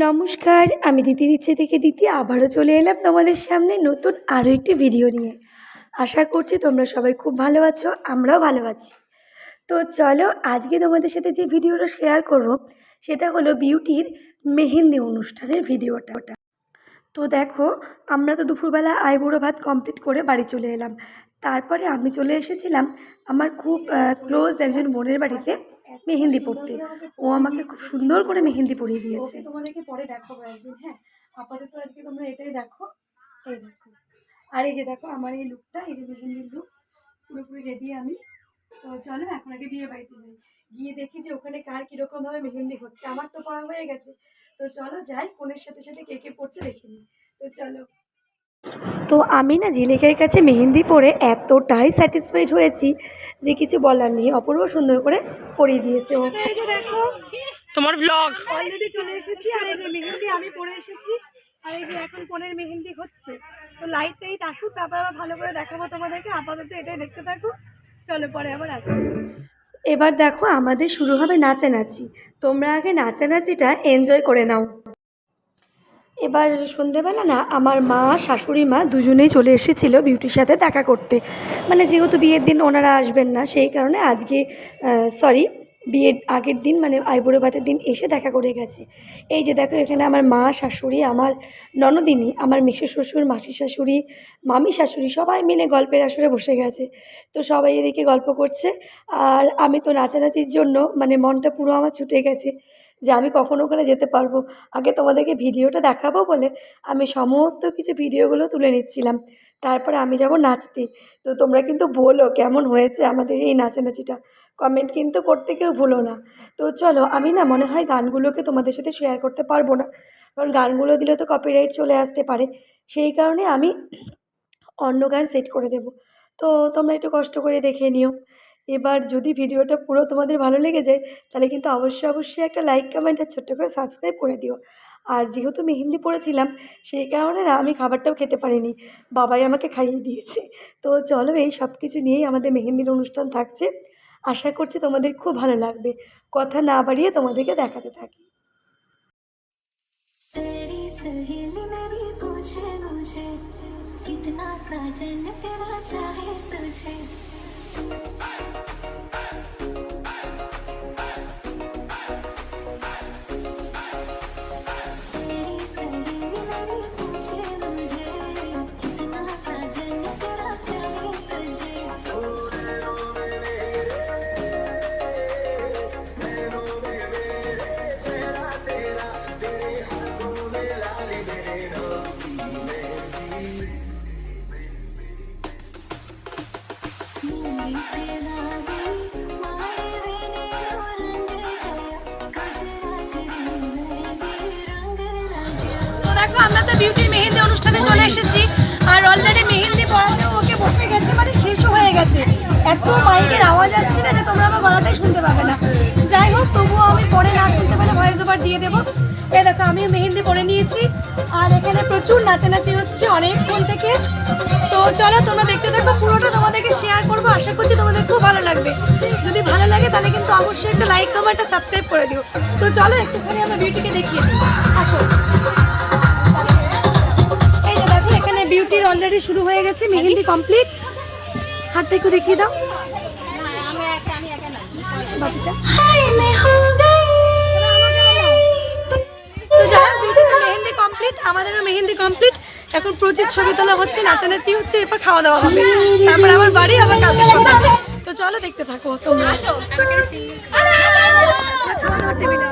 নমস্কার, আমি দিদির ইচ্ছে থেকে দিদি আবারও চলে এলাম তোমাদের সামনে নতুন আরও একটি ভিডিও নিয়ে। আশা করছি তোমরা সবাই খুব ভালো আছো, আমরাও ভালো আছি। তো চলো আজকে তোমাদের সাথে যে ভিডিওটা শেয়ার করব সেটা হলো বিউটির মেহেন্দি অনুষ্ঠানের ভিডিওটা। তো দেখো, আমরা তো দুপুরবেলা আইবুড়ো ভাত কমপ্লিট করে বাড়ি চলে এলাম। তারপরে আমি চলে এসেছিলাম আমার খুব ক্লোজ একজন বোনের বাড়িতে মেহেন্দি পরতে। ও আমাকে খুব সুন্দর করে মেহেন্দি পরিয়ে দিয়েছে। তোমাদেরকে পরে দেখাবো একদিন। হ্যাঁ, আপাতত আজকে তোমরা এটাই দেখো। এই দেখো, আর এই যে দেখো আমার এই লুকটা, এই যে মেহেন্দির লুক, পুরোপুরি রেডি আমি। তো চলো এখন আগে বিয়ে বাড়িতে যাই, গিয়ে দেখি যে ওখানে কার কীরকমভাবে মেহেন্দি হচ্ছে। আমার তো পড়া হয়ে গেছে, তো চলো যাই, ফোনের সাথে সাথে কে কে পড়ছে দেখে নিই। তো চলো। তো আমি না ঝিলিকের কাছে মেহেন্দি পরে এতটাই স্যাটিসফাইড হয়েছি যে কিছু বলার নেই। অপূর্ব সুন্দর করে পরিয়ে দিয়েছে ও। এই যে দেখো তোমার ব্লগ অলরেডি চলে এসেছি, আর এই যে মেহেন্দি আমি পরে এসেছি, আর এই যে এখন ফোনের মেহেন্দি হচ্ছে। তো লাইট টাইট আসুক, তারপর আবার ভালো করে দেখাবো তোমাদেরকে। আপাতত এটাই দেখতে থাকো, চলো পরে আবার আসছি। এবার দেখো আমাদের শুরু হবে নাচানাচি। তোমরা আগে নাচানাচিটা এনজয় করে নাও। এবার সন্ধেবেলা না আমার মা শাশুড়ি মা দুজনেই চলে এসেছিলো বিউটির সাথে দেখা করতে। মানে যেহেতু বিয়ের দিন ওনারা আসবেন না, সেই কারণে আজকে বিয়ের আগের দিন মানে আইবুড়ো ভাতের দিন এসে দেখা করে গেছে। এই যে দেখো এখানে আমার মা শাশুড়ি, আমার ননদিনী, আমার মেসো শ্বশুর, মাসি শাশুড়ি, মামি শাশুড়ি সবাই মিলে গল্পের আসরে বসে গেছে। তো সবাই এদিকে গল্প করছে, আর আমি তো নাচানাচির জন্য মানে মনটা পুরো আমার ছুটে গেছে যে আমি কখন ওখানে যেতে পারবো। আগে তোমাদেরকে ভিডিওটা দেখাবো বলে আমি সমস্ত কিছু ভিডিওগুলো তুলে নিচ্ছিলাম, তারপরে আমি যাব নাচতে। তো তোমরা কিন্তু বলো কেমন হয়েছে আমাদের এই নাচানাচিটা, কমেন্ট কিন্তু করতে কেউ ভুলো না। তো চলো, আমি না মনে হয় গানগুলোকে তোমাদের সাথে শেয়ার করতে পারবো না, কারণ গানগুলো দিলে তো কপিরাইট চলে আসতে পারে। সেই কারণে আমি অন্য গান সেট করে দেব। তো তোমরা একটু কষ্ট করে দেখে নিও। এবার যদি ভিডিওটা পুরো তোমাদের ভালো লেগে যায় তাহলে কিন্তু অবশ্যই একটা লাইক, কমেন্ট আর ছোট্ট করে সাবস্ক্রাইব করে দিও। আর যেহেতু মেহেন্দি পড়েছিলাম সেই কারণে না আমি খাবারটাও খেতে পারিনি, বাবাই আমাকে খাইয়ে দিয়েছে। তো চলো, এই সব কিছু নিয়েই আমাদের মেহেন্দির অনুষ্ঠান থাকছে। আশা করছি তোমাদের খুব ভালো লাগবে। কথা না বাড়িয়ে তোমাদেরকে দেখাতে থাকি। कितना साजन तेरा चाहे तुझे। দেখো আমরা তো বিউটির মেহেন্দি অনুষ্ঠানে চলে এসেছি, আর অলরেডি মেহেন্দি পড়াতেও ওকে বসে গেছে, মানে শেষও হয়ে গেছে। এত মাইকের আওয়াজ আসছে না যে তোমরা আমার গলাটাই শুনতে পাবে না। যাই হোক, তবুও আমি পরে না শুনতে পেলে ভয়েস ওভার দিয়ে দেবো। এ দেখো আমি মেহেন্দি পরে নিয়েছি, আর এখানে প্রচুর নাচানাচি হচ্ছে অনেকক্ষণ থেকে। তো চলো তোমরা দেখতে থাকো, পুরোটা তোমাদেরকে শেয়ার করবো। আশা করছি তোমাদের খুব ভালো লাগবে। যদি ভালো লাগে তাহলে কিন্তু অবশ্যই একটা লাইক, কমেন্ট আর সাবস্ক্রাইব করে দিও। তো চলো একটুখানি আমরা বিউটিকে দেখিয়ে দিই, আসো। বিউটির অলরেডি শুরু হয়ে গেছে, মেহেন্দি কমপ্লিট। হাতটা একটু দেখিয়ে দাও বাকিটা। মেহেন্দি কমপ্লিট, আমাদেরও মেহেন্দি কমপ্লিট। এখন প্রচুর ছবি তোলা হচ্ছে, নাচানাচি হচ্ছে, এরপর খাওয়া দাওয়া হবে, তারপর আবার বাড়ি, আবার কালকে সন্ধ্যা। তো চলো দেখতে থাকো তোমরা। খাওয়া দাওয়ার টেবিলে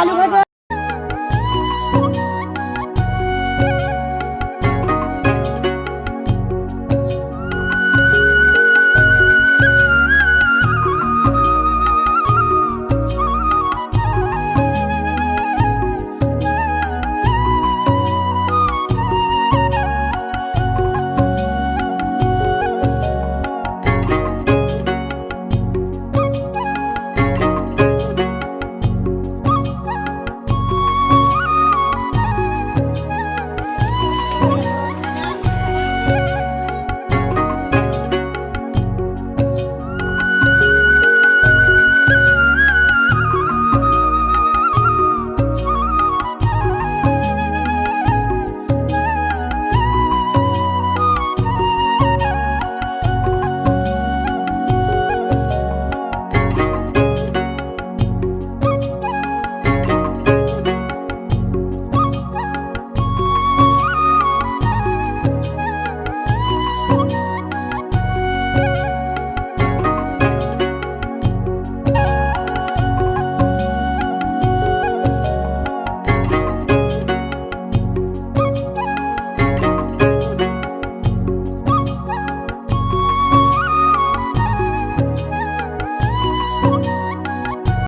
আলু ভাজা।